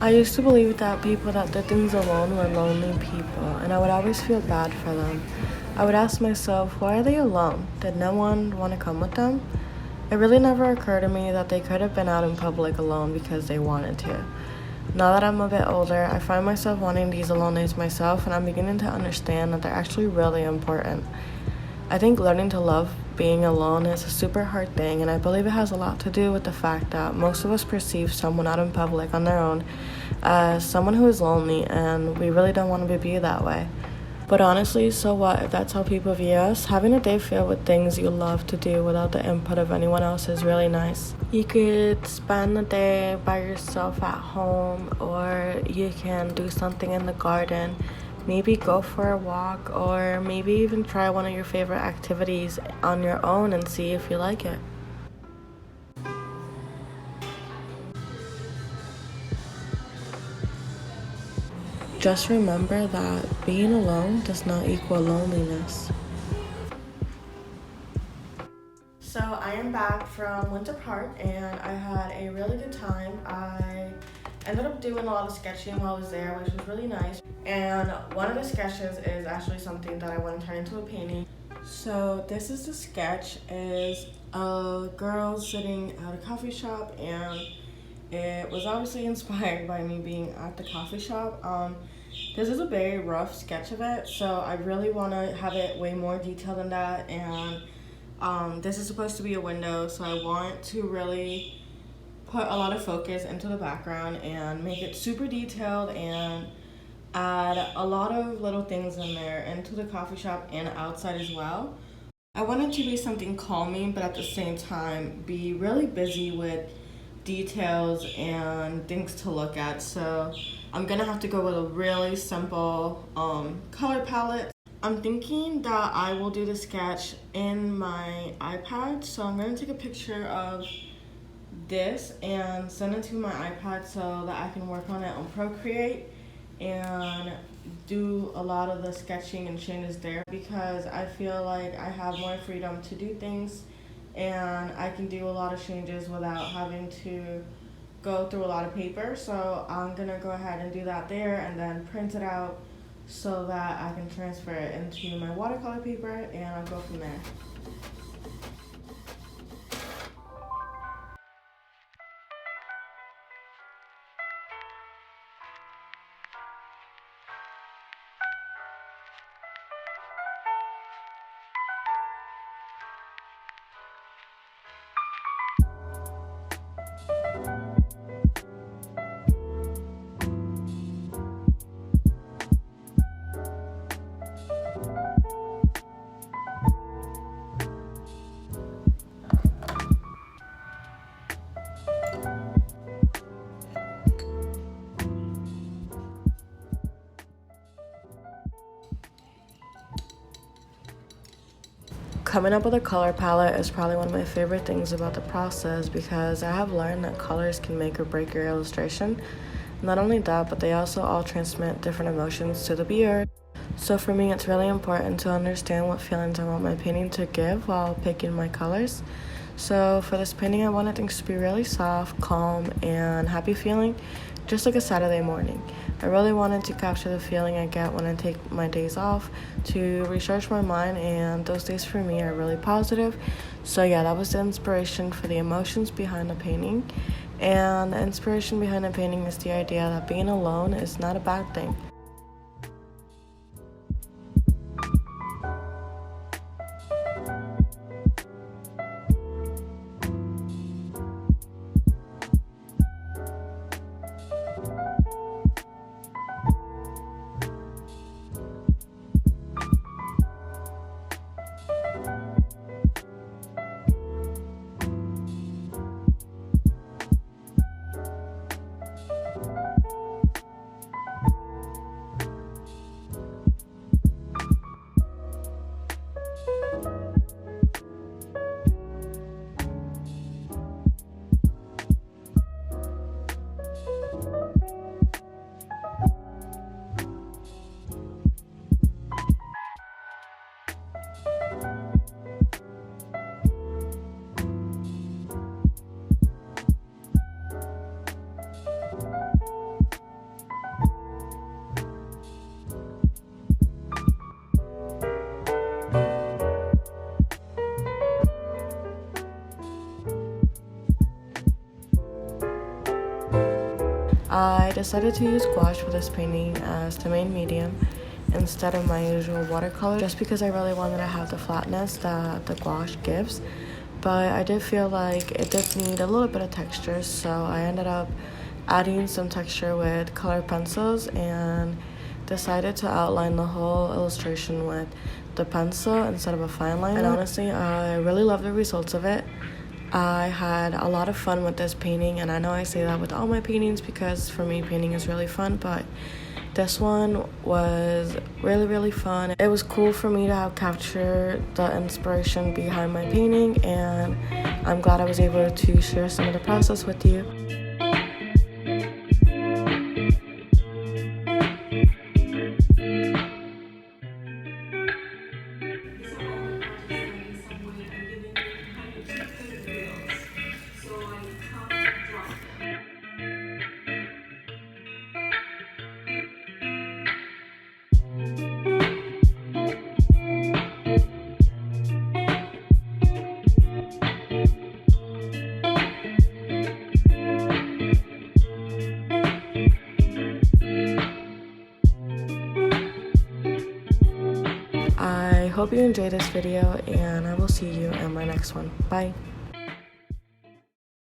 I used to believe that people that did things alone were lonely people, and I would always feel bad for them. I would ask myself, why are they alone? Did no one want to come with them? It really never occurred to me that they could have been out in public alone because they wanted to. Now that I'm a bit older, I find myself wanting these alone days myself, and I'm beginning to understand that they're actually really important. I think learning to love being alone is a super hard thing, and I believe it has a lot to do with the fact that most of us perceive someone out in public on their own as someone who is lonely, and we really don't want to be that way. But honestly, so what if that's how people view us? Having a day filled with things you love to do without the input of anyone else is really nice. You could spend the day by yourself at home, or you can do something in the garden. Maybe go for a walk, or maybe even try one of your favorite activities on your own and see if you like it. Just remember that being alone does not equal loneliness. So I am back from Winter Park and I had a really good time. I ended up doing a lot of sketching while I was there, which was really nice. And one of the sketches is actually something that I want to turn into a painting. So this is the sketch, is a girl sitting at a coffee shop, and it was obviously inspired by me being at the coffee shop. This is a very rough sketch of it, so I really want to have it way more detailed than that. And this is supposed to be a window, so I want to really put a lot of focus into the background and make it super detailed and add a lot of little things in there into the coffee shop and outside as well. I want it to be something calming, but at the same time be really busy with details and things to look at. So I'm gonna have to go with a really simple color palette. I'm thinking that I will do the sketch in my iPad, so I'm gonna take a picture of this and send it to my iPad so that I can work on it on Procreate and do a lot of the sketching and changes there, because I feel like I have more freedom to do things and I can do a lot of changes without having to go through a lot of paper. So I'm gonna go ahead and do that there and then print it out so that I can transfer it into my watercolor paper, and I'll go from there. Coming up with a color palette is probably one of my favorite things about the process, because I have learned that colors can make or break your illustration. Not only that, but they also all transmit different emotions to the viewer. So for me, it's really important to understand what feelings I want my painting to give while picking my colors. So for this painting, I wanted things to be really soft, calm, and happy feeling, just like a Saturday morning. I really wanted to capture the feeling I get when I take my days off to recharge my mind, and those days for me are really positive. So yeah, that was the inspiration for the emotions behind the painting. And the inspiration behind the painting is the idea that being alone is not a bad thing. decided to use gouache for this painting as the main medium instead of my usual watercolor, just because I really wanted to have the flatness that the gouache gives. But I did feel like it did need a little bit of texture, so I ended up adding some texture with colored pencils and decided to outline the whole illustration with the pencil instead of a fine line. And honestly, I really love the results of it. I had a lot of fun with this painting, and I know I say that with all my paintings because for me painting is really fun, but this one was really fun. It was cool for me to have captured the inspiration behind my painting, and I'm glad I was able to share some of the process with you. I hope you enjoyed this video, and I will see you in my next one. Bye.